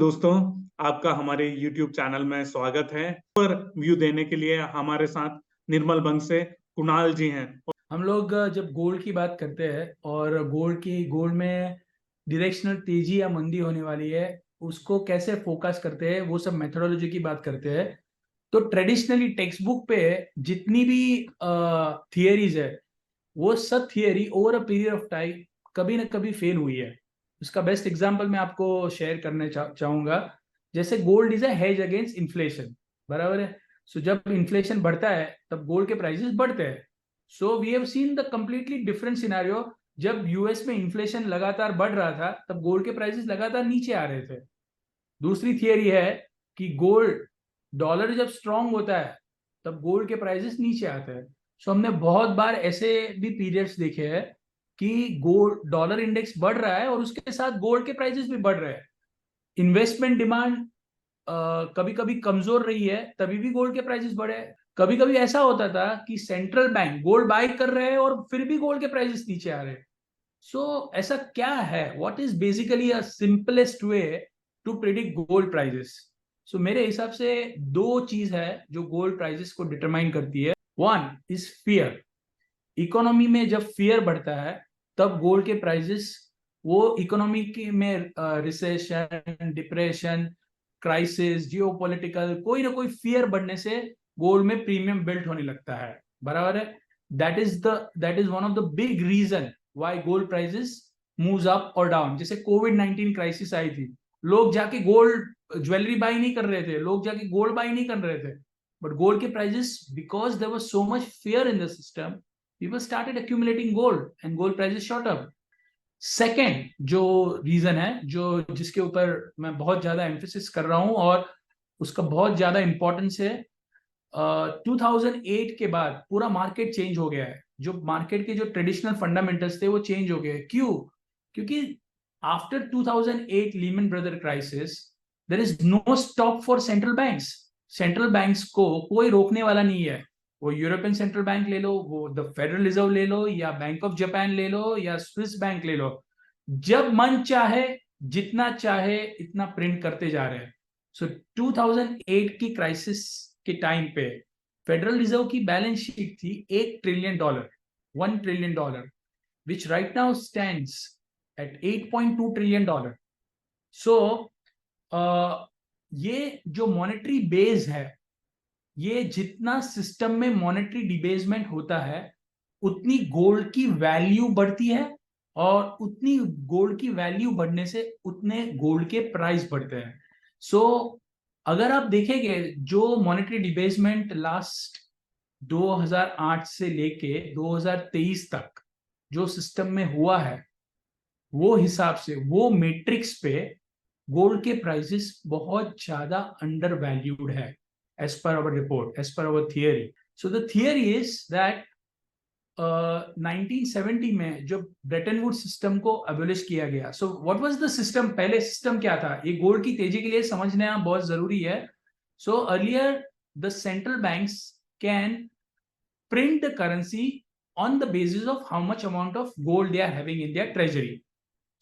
दोस्तों, आपका हमारे YouTube चैनल में स्वागत है। पर व्यू देने के लिए हमारे साथ निर्मल बंग से कुणाल जी हैं। हम लोग जब गोल्ड की बात करते हैं और गोल्ड में डायरेक्शनल तेजी या मंदी होने वाली है, उसको कैसे फोकस करते हैं, वो सब मेथोडोलॉजी की बात करते हैं। तो ट्रेडिशनली टेक्स्ट बुक पे जितनी भी थियरीज है, वो सब theory over a period of time कभी ना कभी फेल हुई है। उसका बेस्ट एग्जांपल मैं आपको शेयर करने चाहूंगा। जैसे gold is a hedge against inflation, बराबर है। सो जब इन्फ्लेशन बढ़ता है तब गोल्ड के प्राइसेस बढ़ते हैं। So we have seen the completely different scenario. जब यूएस में इन्फ्लेशन लगातार बढ़ रहा था तब गोल्ड के प्राइसेस लगातार नीचे आ रहे थे। दूसरी थियरी है कि गोल्ड डॉलर जब स्ट्रांग होता है तब गोल्ड के प्राइसेस नीचे आते हैं। सो हमने बहुत बार ऐसे भी पीरियड्स देखे हैं कि गोल्ड डॉलर इंडेक्स बढ़ रहा है और उसके साथ गोल्ड के प्राइसेस भी बढ़ रहे हैं। इन्वेस्टमेंट डिमांड कभी कभी कमजोर रही है, तभी भी गोल्ड के प्राइसेस बढ़े। कभी कभी ऐसा होता था कि सेंट्रल बैंक गोल्ड बाय कर रहे हैं और फिर भी गोल्ड के प्राइसेस नीचे आ रहे हैं। सो ऐसा क्या है, what is basically a simplest way to predict gold prices? So मेरे हिसाब से दो चीज है जो गोल्ड प्राइसेस को डिटरमाइन करती है। One is fear. इकोनॉमी में जब फियर बढ़ता है तब गोल्ड के प्राइसेस, वो इकोनॉमी में रिसेशन, डिप्रेशन, क्राइसिस, जियोपॉलिटिकल कोई ना कोई फियर बढ़ने से गोल्ड में प्रीमियम बिल्ट होने लगता है, बराबर है। That is one of the big reason why gold prices moves up और डाउन। जैसे कोविड-19 क्राइसिस आई थी, लोग जाके गोल्ड ज्वेलरी बाय नहीं कर रहे थे, लोग जाके गोल्ड बाय नहीं कर रहे थे, बट गोल्ड के prices, because there was so much fear in the system, people started accumulating gold and gold prices shot up. Second जो रीजन है, जो जिसके ऊपर मैं बहुत ज्यादा एम्फेसिस कर रहा हूं और उसका बहुत ज्यादा इंपॉर्टेंस है, 2008 के बाद पूरा मार्केट चेंज हो गया है। जो मार्केट के जो ट्रेडिशनल फंडामेंटल्स थे वो चेंज हो गए। क्यों? क्योंकि after 2008 Lehman brother crisis, there is no stop for central banks. Central banks को कोई रोकने वाला नहीं है। वो यूरोपियन सेंट्रल बैंक ले लो, वो द फेडरल रिजर्व ले लो, या बैंक ऑफ जापान ले लो, या स्विस बैंक ले लो, जब मन चाहे जितना चाहे इतना प्रिंट करते जा रहे हैं। सो 2008 की क्राइसिस के टाइम पे फेडरल रिजर्व की बैलेंस शीट थी $1 trillion, $1 trillion, which right now stands at $8.2 trillion. So ये जो मॉनेटरी बेस है, ये जितना सिस्टम में मॉनेटरी डिबेसमेंट होता है उतनी गोल्ड की वैल्यू बढ़ती है, और उतनी गोल्ड की वैल्यू बढ़ने से उतने गोल्ड के प्राइस बढ़ते हैं। सो अगर आप देखेंगे जो मॉनेटरी डिबेसमेंट लास्ट 2008 से लेके 2023 तक जो सिस्टम में हुआ है, वो हिसाब से, वो मैट्रिक्स पे गोल्ड के प्राइसेस बहुत ज्यादा अंडर वैल्यूड है, as per our report, as per our theory. So the theory is that 1970 में जब ब्रेटन वुड सिस्टम को एबोलिश किया गया। So what was the system? पहले सिस्टम क्या था, ये गोल्ड की तेजी के लिए समझना बहुत जरूरी है। So earlier the central banks can print the currency on the basis of how much amount of gold they are having in their treasury.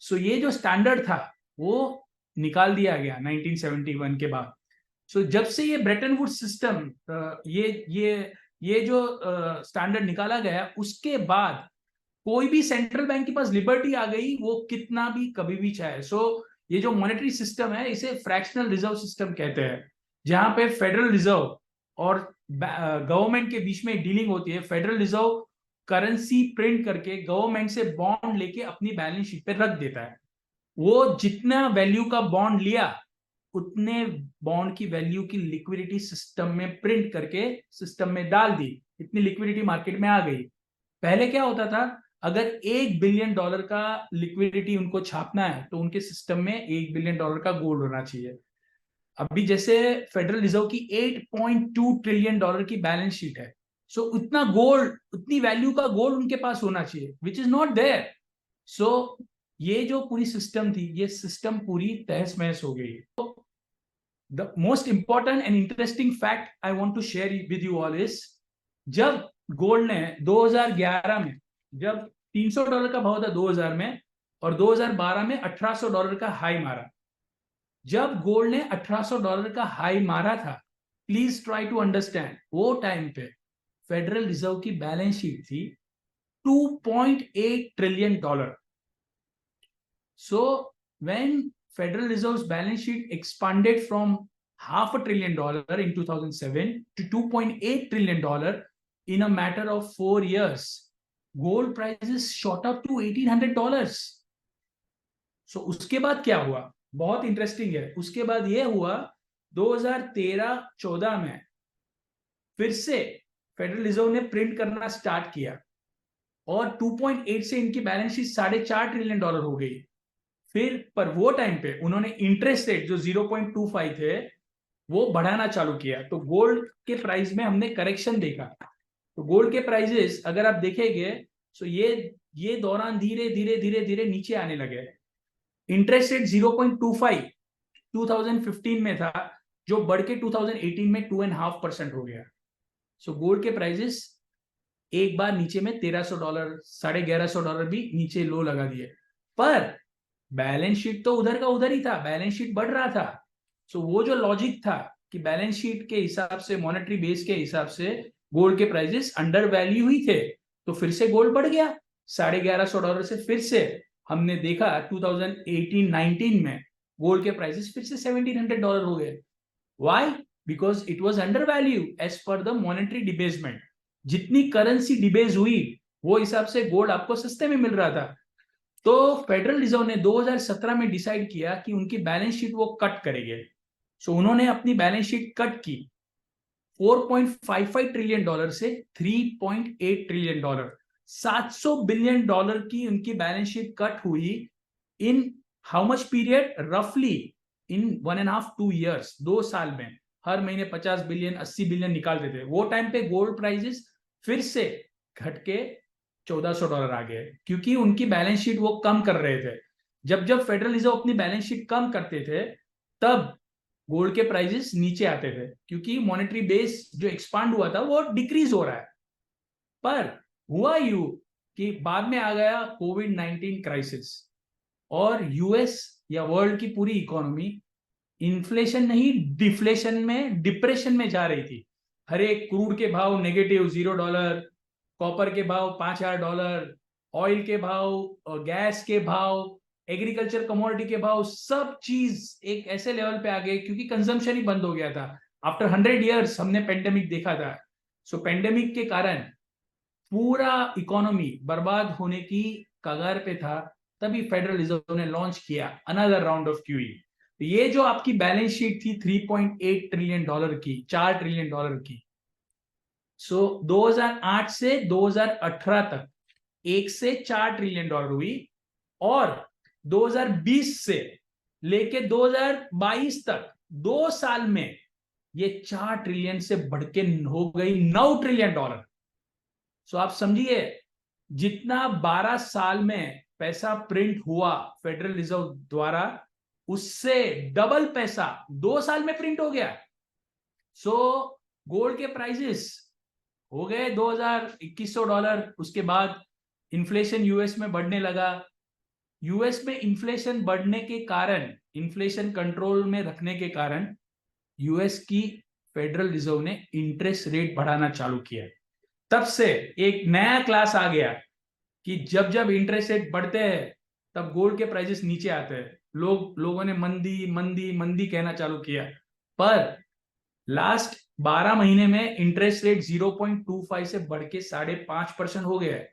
So ये जो स्टैंडर्ड था वो निकाल दिया गया 1971 के बाद। सो जब से ये ब्रेटन वुड सिस्टम, ये जो स्टैंडर्ड निकाला गया, उसके बाद कोई भी सेंट्रल बैंक के पास लिबर्टी आ गई, वो कितना भी कभी भी चाहे। सो ये जो मॉनेटरी सिस्टम है इसे फ्रैक्शनल रिजर्व सिस्टम कहते हैं, जहां पे फेडरल रिजर्व और गवर्नमेंट के बीच में डीलिंग होती है। फेडरल रिजर्व करेंसी प्रिंट करके गवर्नमेंट से बॉन्ड लेके अपनी बैलेंस शीट पे रख देता है। वो जितना वैल्यू का बॉन्ड लिया, उतने बॉन्ड की वैल्यू की लिक्विडिटी सिस्टम में प्रिंट करके सिस्टम में डाल दी। इतनी लिक्विडिटी मार्केट में आ गई। पहले क्या होता था, अगर $1 बिलियन का लिक्विडिटी उनको छापना है तो उनके सिस्टम में $1 बिलियन का गोल्ड होना चाहिए। अभी जैसे फेडरल रिजर्व की $8.2 ट्रिलियन की बैलेंस शीट है, सो उतना गोल्ड, उतनी वैल्यू का गोल्ड उनके पास होना चाहिए, विच इज नॉट देयर। सो ये जो पूरी सिस्टम थी, ये सिस्टम पूरी तहस महस हो गई। The most important and interesting fact I want to share with you all is, जब गोल्ड ने 2011 में, जब $300 का भाव था 2000 में, और 2012 में $1800 का हाई मारा, जब गोल्ड ने $1800 का हाई मारा था, प्लीज ट्राई टू अंडरस्टैंड, वो टाइम पे फेडरल रिजर्व की बैलेंस शीट थी $2.8 trillion. So when Federal Reserve's balance sheet expanded from $500 billion in 2007 to $2.8 trillion in a matter of 4 years, gold prices shot up to $1,800. So उसके बाद क्या हुआ, बहुत interesting है. उसके बाद ये हुआ 2013-14 में फिर से फेडरल रिजर्व ने प्रिंट करना स्टार्ट किया और 2.8 से इनकी बैलेंस शीट $4.5 ट्रिलियन हो गई. फिर पर वो टाइम पे उन्होंने इंटरेस्ट रेट जो 0.25 थे वो बढ़ाना चालू किया, तो गोल्ड के प्राइस में हमने करेक्शन देखा. तो गोल्ड के प्राइसेस अगर आप देखेंगे तो ये दौरान धीरे धीरे धीरे धीरे नीचे आने लगे. इंटरेस्ट रेट 0.25 2015 में था, जो बढ़ के 2018 में 2.5% हो गया. सो गोल्ड के प्राइसेस एक बार नीचे में $1,300 $1,150 भी नीचे लो लगा दिए, पर बैलेंस शीट तो उधर का उधर ही था, बैलेंस शीट बढ़ रहा था. सो वो जो लॉजिक था कि बैलेंस शीट के हिसाब से, मॉनेटरी बेस के हिसाब से गोल्ड के प्राइसेस अंडर वैल्यू ही थे, तो फिर से गोल्ड बढ़ गया $1,150 से. फिर से हमने देखा 2018-19 में गोल्ड के प्राइसेस फिर से $1,700 हो गए. Why? Because it was under value as per the monetary debasement. जितनी करेंसी डिबेस हुई वो हिसाब से गोल्ड आपको सस्ते में मिल रहा था. तो फेडरल रिजर्व ने 2017 में डिसाइड किया कि उनकी बैलेंस शीट वो कट करेंगे. सो उन्होंने अपनी बैलेंस शीट कट की $4.55 ट्रिलियन से $3.8 ट्रिलियन. $700 बिलियन की उनकी बैलेंस शीट कट हुई इन हाउ मच पीरियड? रफली इन 1.5-2 years, 2 साल में. हर महीने 50 बिलियन 80 बिलियन निकालते थे. वो टाइम पे गोल्ड प्राइसेस फिर से घट के $1,400 आ गए, क्योंकि उनकी बैलेंस शीट वो कम कर रहे थे. जब फेडरल रिजर्व अपनी बैलेंस शीट कम करते थे तब गोल्ड के प्राइसेस नीचे आते थे, क्योंकि मॉनेटरी बेस जो एक्सपांड हुआ था वो डिक्रीज हो रहा है. पर हुआ यू कि बाद में आ गया कोविड-19 क्राइसिस और यूएस या वर्ल्ड की पूरी इकोनॉमी इन्फ्लेशन नहीं डिफ्लेशन में, डिप्रेशन में जा रही थी. हर एक क्रूड के भाव नेगेटिव $0, कॉपर के भाव $5,000, ऑयल के भाव, गैस के भाव, एग्रीकल्चर कमोडिटी के भाव, सब चीज एक ऐसे लेवल पे आ गए क्योंकि कंजम्पशन ही बंद हो गया था. आफ्टर 100 years हमने पेंडेमिक देखा था. सो पेंडेमिक के कारण पूरा इकोनॉमी बर्बाद होने की कगार पे था. तभी फेडरल रिजर्व ने लॉन्च किया अनदर राउंड ऑफ क्यूई. ये जो आपकी बैलेंस शीट थी $3.8 ट्रिलियन की, $4 ट्रिलियन की, सो 2008 से 2018 तक 1 से $4 ट्रिलियन हुई, और 2020 से लेके 2022 तक 2 साल में ये $4 ट्रिलियन से बढ़ के हो गई $9 ट्रिलियन. सो आप समझिए, जितना 12 साल में पैसा प्रिंट हुआ फेडरल रिजर्व द्वारा, उससे डबल पैसा 2 साल में प्रिंट हो गया. सो गोल्ड के प्राइसेस हो गए $2,100. उसके बाद इन्फ्लेशन यूएस में बढ़ने लगा. यूएस में इन्फ्लेशन बढ़ने के कारण, इन्फ्लेशन कंट्रोल में रखने के कारण यूएस की फेडरल रिजर्व ने इंटरेस्ट रेट बढ़ाना चालू किया. तब से एक नया क्लास आ गया कि जब जब इंटरेस्ट रेट बढ़ते हैं तब गोल्ड के प्राइसेस नीचे आते हैं. लोगों ने मंदी मंदी मंदी कहना चालू किया, पर लास्ट 12 महीने में इंटरेस्ट रेट 0.25 से बढ़ के 5.5% हो गया है,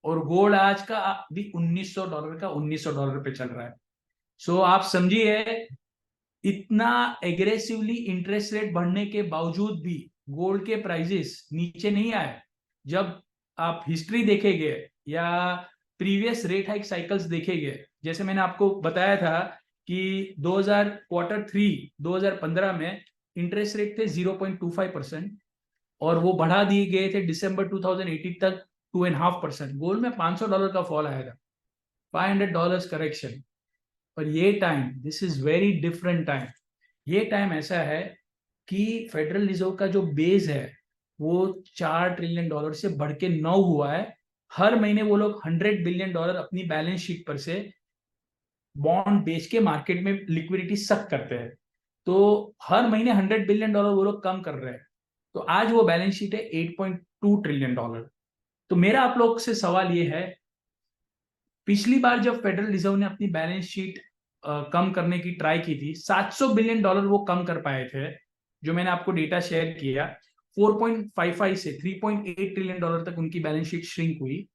और गोल्ड आज का भी $1,900 का $1,900 पे चल रहा है. सो आप समझिए, इतना एग्रेसिवली इंटरेस्ट रेट बढ़ने के बावजूद भी गोल्ड के प्राइसेस नीचे नहीं आए. जब आप हिस्ट्री देखेंगे या प्रीवियस रेट हाइक साइकिल्स देखेंगे, जैसे मैंने आपको बताया था कि Q3 2015 में इंटरेस्ट रेट थे 0.25%, और वो बढ़ा दिए गए थे दिसंबर 2018 तक 2.5%. गोल्ड में $500 का फॉल आया था, $500 करेक्शन. पर ये time, this is very different time. ये टाइम ऐसा है कि फेडरल रिजर्व का जो बेस है वो $4 ट्रिलियन से बढ़ के 9 हुआ है. हर महीने वो लोग $100 बिलियन अपनी बैलेंस शीट पर से बॉन्ड बेच के मार्केट में लिक्विडिटी सक करते हैं। तो हर महीने $100 बिलियन वो लोग कम कर रहे हैं। तो आज वो बैलेंस शीट है $8.2 ट्रिलियन। तो मेरा आप लोग से सवाल ये है, पिछली बार जब फेडरल रिजर्व ने अपनी बैलेंस शीट कम करने की ट्राई की थी, $700 बिलियन वो कम कर पाए थे। जो मैंने आपको डेटा शेयर किया, 4.55 से $3.8 ट्रिलियन तक उनकी बैलेंस शीट श्रिंक हुई,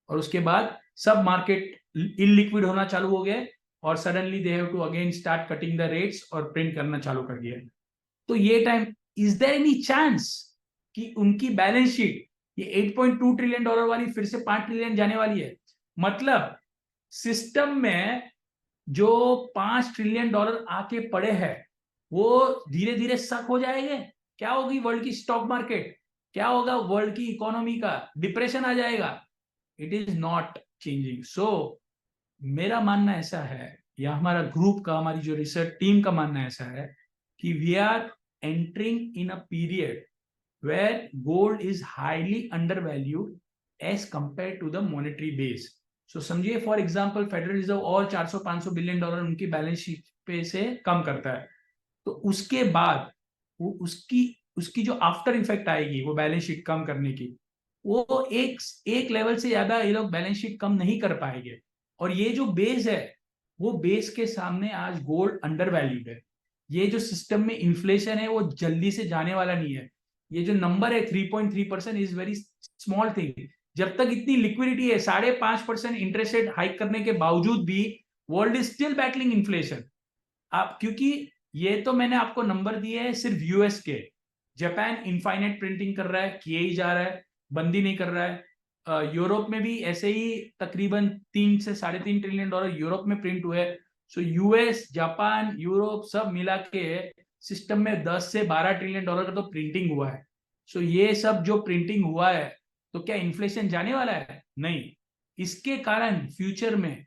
और उसके बाद सब मार्केट इलिक्विड होना चालू हो गए, और suddenly they have to again start cutting the rates और प्रिंट करना चालू कर दिया। तो ये time, is there any chance कि उनकी बैलेंस शीट ये $8.2 ट्रिलियन वाली फिर से $5 ट्रिलियन जाने वाली है? मतलब सिस्टम में जो $5 ट्रिलियन आके पड़े हैं, वो धीरे धीरे सक हो जाएंगे। क्या होगी वर्ल्ड की स्टॉक मार्केट, क्या होगा वर्ल्ड की इकोनॉमी का? डिप्रेशन आ जाएगा। It is not changing. So मेरा मानना ऐसा है, या हमारा ग्रुप का, हमारी जो रिसर्च टीम का मानना ऐसा है कि we are entering in a period where gold is highly under valued as compare to the monetary base. So समझिए, फॉर एग्जाम्पल फेडरल रिजर्व और 400-500 बिलियन डॉलर उनकी बैलेंस शीट पे से कम करता है, तो उसके बाद वो उसकी उसकी जो आफ्टर इफेक्ट आएगी वो बैलेंस शीट कम करने की, वो एक लेवल से ज्यादा ये लोग बैलेंस शीट कम नहीं कर पाएंगे। और ये जो बेस है, वो बेस के सामने आज गोल्ड अंडर वैल्यूड है। ये जो सिस्टम में इन्फ्लेशन है वो जल्दी से जाने वाला नहीं है। ये जो नंबर है 3.3% इज वेरी स्मॉल थिंग। जब तक इतनी लिक्विडिटी है, 5.5% इंटरेस्ट रेट हाइक करने के बावजूद भी world is still battling inflation. आप, क्योंकि ये तो मैंने आपको नंबर दिए हैं सिर्फ यूएस के। जापान इनफाइनाइट प्रिंटिंग कर रहा है, किए ही जा रहा है, बंदी नहीं कर रहा है। यूरोप में भी ऐसे ही तकरीबन 3 से $3.5 ट्रिलियन यूरोप में प्रिंट हुए। सो यूएस, जापान, यूरोप सब मिला के सिस्टम में 10 से 12 ट्रिलियन का तो प्रिंटिंग हुआ है। सो ये सब जो प्रिंटिंग हुआ है, तो क्या इन्फ्लेशन जाने वाला है? नहीं। इसके कारण फ्यूचर में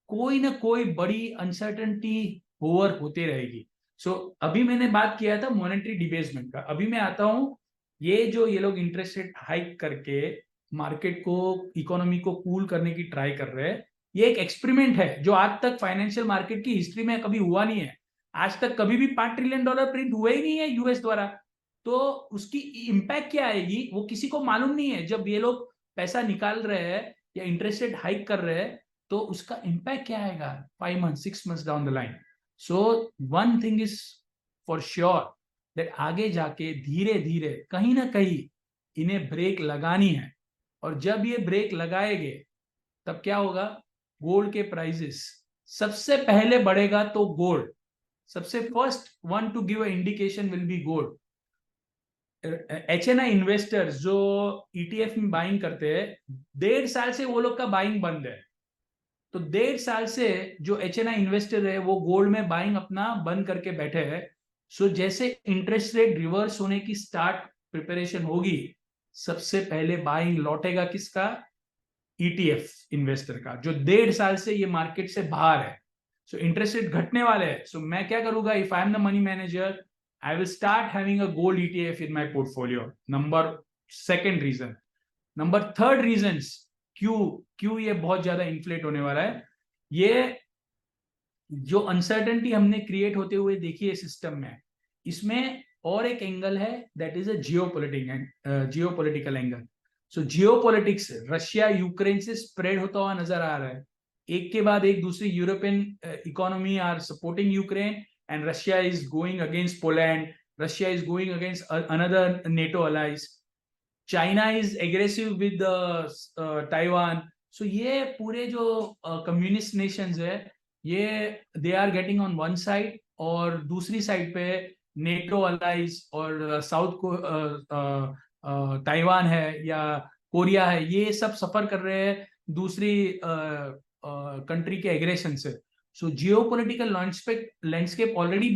कोई ना कोई बड़ी अनसर्टेनिटी ओवर होते रहेगी। सो अभी मैंने बात किया था मॉनेटरी डिबेसमेंट का, अभी मैं आता हूं, ये जो ये लोग इंटरेस्ट रेट हाइक करके मार्केट को, इकोनॉमी को कूल करने की ट्राई कर रहे हैं, ये एक एक्सपेरिमेंट है जो आज तक फाइनेंशियल मार्केट की हिस्ट्री में कभी हुआ नहीं है। आज तक कभी भी $5 ट्रिलियन प्रिंट हुए ही नहीं है यूएस द्वारा। तो उसकी इम्पैक्ट क्या आएगी वो किसी को मालूम नहीं है। जब ये लोग पैसा निकाल रहे हैं या इंटरेस्ट रेट हाइक कर रहे हैं, तो उसका इम्पैक्ट क्या आएगा 5 month 6 months down the line. So one thing is for sure, that आगे जाके धीरे धीरे कहीं ना कहीं इन्हें ब्रेक लगानी है। और जब ये ब्रेक लगाएंगे, तब क्या होगा? गोल्ड के प्राइसेस सबसे पहले बढ़ेगा। तो गोल्ड सबसे first one two give a indication will be gold. HNI investors जो ETF में बाइंग करते हैं, 1.5 साल से वो लोग का बाइंग बंद है। तो 1.5 साल से जो HNI इन्वेस्टर है वो गोल्ड में बाइंग अपना बंद करके बैठे हैं। सो जैसे इंटरेस्ट रेट रिवर्स होने की स्टार्ट प्रिपरेशन होगी, सबसे पहले बाइंग लौटेगा किसका? ETF इन्वेस्टर का, जो 1.5 साल से ये मार्केट से बाहर है। सो इंटरेस्ट रेट घटने वाले हैं। सो मैं क्या करूंगा? If I am the money manager, I will start having a gold ETF in my portfolio. Number second reason. Number third reasons, क्यों ये बहुत ज्यादा इन्फ्लेट होने वाला है? ये जो अनसर्टेनिटी हमने क्रिएट होते हुए देखी है सिस्टम में, इसमें और एक एंगल है, that is a geopolitical angle. So geopolitics Russia Ukraine से स्प्रेड होता हुआ नजर आ रहा है। एक के बाद एक दूसरी European economy are supporting Ukraine, and Russia is going against Poland. Russia is going against another NATO allies. China is aggressive with Taiwan. So ये पूरे जो कम्युनिस्ट नेशंस है, ये they are getting on one side, और दूसरी side पे NATO allies और south को ताइवान है या कोरिया है, ये सब सफर कर रहे हैं दूसरी कंट्री के एग्रेशन से। सो जियोपॉलिटिकल लैंडस्केप ऑलरेडी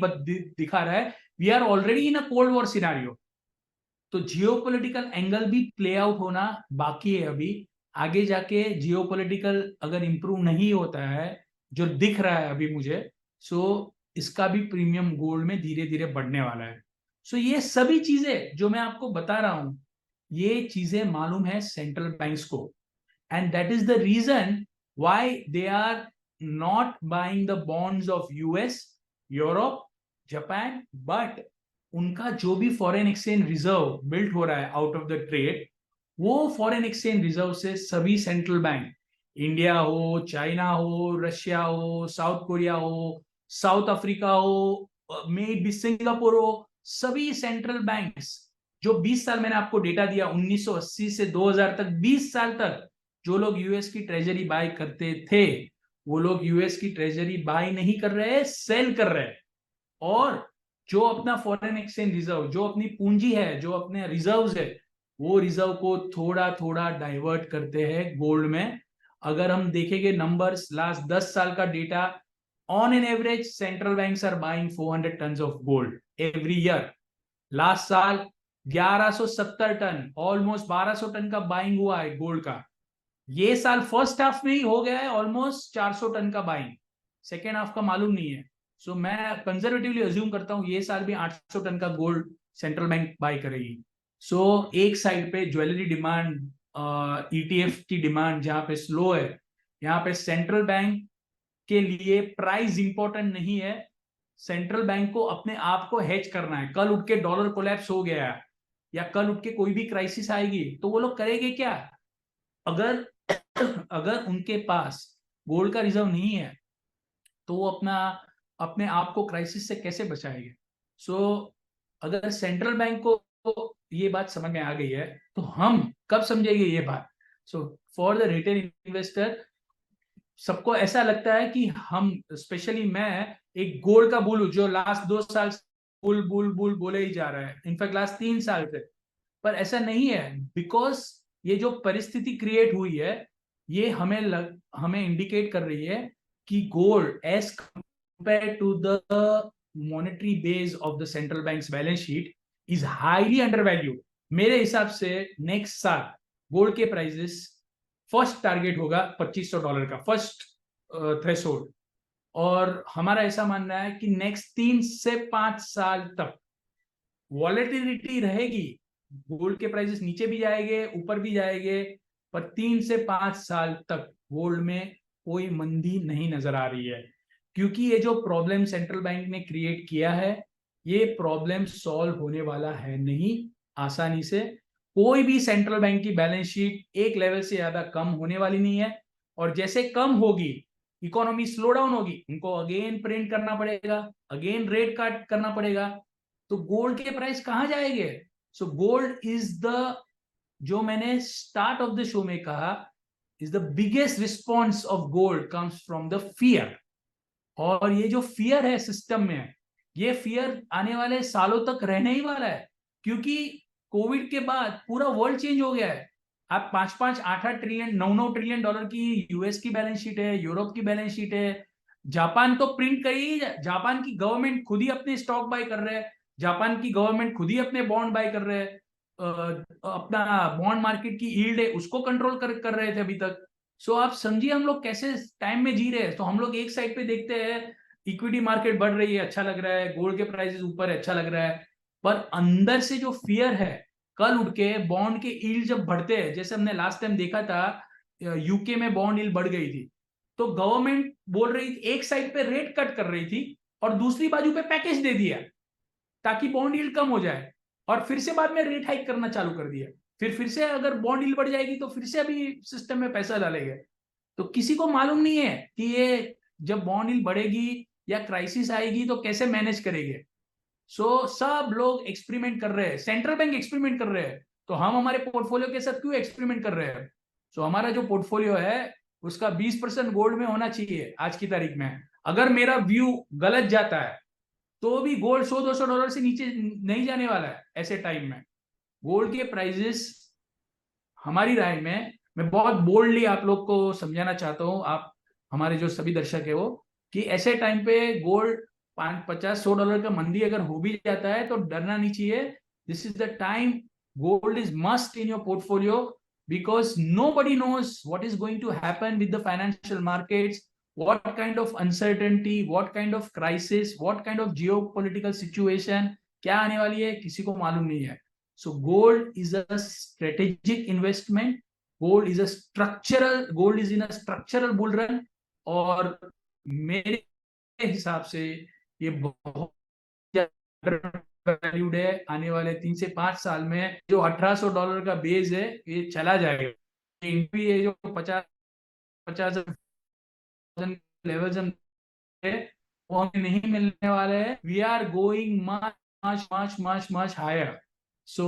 दिखा रहा है, we are already in a cold war scenario. तो जियोपॉलिटिकल एंगल भी प्ले आउट होना बाकी है अभी। आगे जाके जियोपॉलिटिकल अगर इंप्रूव नहीं होता है, जो दिख रहा है अभी मुझे, सो इसका भी प्रीमियम गोल्ड में धीरे धीरे बढ़ने वाला है। सो ये सभी चीजें जो मैं आपको बता रहा हूं, ये चीजें मालूम है सेंट्रल बैंक्स को, and that is the reason why they are not buying the bonds of US, Europe, Japan, but उनका जो भी फॉरेन एक्सचेंज रिजर्व बिल्ट हो रहा है आउट ऑफ द ट्रेड, वो फॉरेन एक्सचेंज रिजर्व से सभी सेंट्रल बैंक, इंडिया हो, चाइना हो, रशिया हो, साउथ कोरिया हो, साउथ अफ्रीका हो, मे बी सिंगापुर हो, सभी सेंट्रल बैंक्स जो 20 साल, मैंने आपको डेटा दिया 1980 से 2000 तक, 20 साल तक जो लोग यूएस की ट्रेजरी बाय करते थे, वो लोग यूएस की ट्रेजरी बाय नहीं कर रहे, सेल कर रहे हैं। और जो अपना फॉरेन एक्सचेंज रिजर्व, जो अपनी पूंजी है, जो अपने रिजर्व्स है, वो रिजर्व को थोड़ा थोड़ा डाइवर्ट करते हैं गोल्ड में। अगर हम देखेंगे नंबर्स, लास्ट 10 साल का data, on an average central banks are buying 400 ton of gold every year. Last साल 1170 टन, ऑलमोस्ट 1200 टन का बाइंग हुआ है गोल्ड का। ये साल फर्स्ट हाफ में ही हो गया है ऑलमोस्ट 400 टन का बाइंग, सेकेंड हाफ का मालूम नहीं है। सो मैं कंजर्वेटिवली अज्यूम करता हूं ये साल भी 800 टन का गोल्ड सेंट्रल बैंक बाय करेगी। सो एक साइड पे ज्वेलरी डिमांड, ईटीएफ की डिमांड जहां पे स्लो है, यहाँ पे सेंट्रल बैंक के लिए प्राइस इंपॉर्टेंट नहीं है। सेंट्रल बैंक को अपने आप को हेज करना है। कल उठ के डॉलर कोलैप्स हो गया या कल उठ के कोई भी क्राइसिस आएगी तो वो लोग करेंगे क्या? अगर अगर उनके पास गोल्ड का रिजर्व नहीं है तो वो अपने आप को क्राइसिस से कैसे बचाएंगे? सो अगर सेंट्रल बैंक को ये बात समझ में आ गई है तो हम कब समझेंगे ये बात? So for the retail investor, सबको ऐसा लगता है कि हम, स्पेशली मैं एक गोल्ड का बुल हूं जो लास्ट 2 साल बुल बुल बुल बोले ही जा रहा है, इनफैक्ट लास्ट 3 साल से। पर ऐसा नहीं है, बिकॉज ये जो परिस्थिति क्रिएट हुई है ये हमें इंडिकेट कर रही है कि gold as compare to the monetary base of the central banks balance sheet is highly under valued. मेरे हिसाब से नेक्स्ट साल गोल्ड के प्राइसेस, फर्स्ट टारगेट होगा $2500 का, फर्स्ट थ्रेशोल्ड। और हमारा ऐसा मानना है कि नेक्स्ट 3 से 5 साल तक वॉलेटिलिटी रहेगी, गोल्ड के प्राइसेस नीचे भी जाएंगे ऊपर भी जाएंगे, पर 3 से 5 साल तक गोल्ड में कोई मंदी नहीं नजर आ रही है। क्योंकि ये जो प्रॉब्लम सेंट्रल बैंक ने क्रिएट किया है, ये प्रॉब्लम सॉल्व होने वाला है नहीं आसानी से। कोई भी सेंट्रल बैंक की बैलेंस शीट एक लेवल से ज्यादा कम होने वाली नहीं है। और जैसे कम होगी, इकोनॉमी स्लो डाउन होगी, उनको अगेन प्रिंट करना पड़ेगा, अगेन रेट कट करना पड़ेगा, तो गोल्ड के प्राइस कहां जाएंगे? सो गोल्ड इज द, जो मैंने स्टार्ट ऑफ द शो में कहा, is the biggest response of gold comes from the fear. और ये जो फियर है सिस्टम में, ये फियर आने वाले सालों तक रहने ही वाला है। क्योंकि कोविड के बाद पूरा वर्ल्ड चेंज हो गया है। आप 5-5, 8-8 ट्रिलियन, 9-9 ट्रिलियन डॉलर की यूएस की बैलेंस शीट है, यूरोप की बैलेंस शीट है, जापान तो प्रिंट कर ही, जापान की गवर्नमेंट खुद ही अपने स्टॉक बाय कर रहे हैं, जापान की गवर्नमेंट खुद ही अपने बॉन्ड बाय कर रहे हैं, अपना बॉन्ड मार्केट की यील्ड है उसको कंट्रोल कर रहे थे अभी तक। सो आप समझिए हम लोग कैसे टाइम में जी रहे हैं। तो हम लोग एक साइड पे देखते हैं इक्विटी मार्केट बढ़ रही है, अच्छा लग रहा है, गोल्ड के प्राइसेस ऊपर है, अच्छा लग रहा है, पर अंदर से जो फियर है, कल उठ के बॉन्ड के यील्ड जब बढ़ते हैं, जैसे हमने लास्ट टाइम देखा था यूके में बॉन्ड यील्ड बढ़ गई थी, तो गवर्नमेंट बोल रही थी, एक साइड पे रेट कट कर रही थी और दूसरी बाजू पे पैकेज दे दिया ताकि बॉन्ड यील्ड कम हो जाए, और फिर से बाद में रेट हाइक करना चालू कर दिया। फिर से अगर बॉन्ड यील्ड बढ़ जाएगी तो फिर से अभी सिस्टम में पैसा डालेंगे। तो किसी को मालूम नहीं है कि ये जब बॉन्ड यील्ड बढ़ेगी या क्राइसिस आएगी तो कैसे मैनेज करेंगे। सो सब लोग एक्सपेरिमेंट कर रहे हैं, सेंट्रल बैंक एक्सपेरिमेंट कर रहे हैं, तो हम हमारे पोर्टफोलियो के साथ क्यों एक्सपेरिमेंट कर रहे हैं? सो हमारा जो पोर्टफोलियो है उसका 20% गोल्ड में होना चाहिए आज की तारीख में। अगर मेरा व्यू गलत जाता है तो भी गोल्ड $100-200 से नीचे नहीं जाने वाला है। ऐसे टाइम में गोल्ड के प्राइजेस, हमारी राय में, मैं बहुत बोल्डली आप लोग को समझाना चाहता हूं, आप हमारे जो सभी दर्शक है वो, कि ऐसे टाइम पे गोल्ड $50-100 का मंदी अगर हो भी जाता है तो डरना नहीं चाहिए। This is the time gold is must in your portfolio, because nobody knows what is going to happen with the financial markets, what kind of uncertainty, what kind of crisis, what kind of geopolitical situation क्या आने वाली है, किसी को मालूम नहीं है। So gold is a strategic investment. Gold is in a structural bull run. और मेरे हिसाब से ये बहुत वैल्यूड है। आने वाले 3 से 5 साल में जो $1800 का बेस है ये चला जाएगा। ये जो 50 लेवल्स हम है वो हमें नहीं मिलने वाले हैं। We are going much higher. So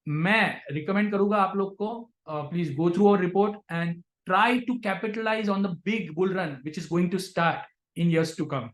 मैं रिकमेंड करूंगा आप लोग को, please go through our report and try to capitalize on the big bull run which is going to start in years to come.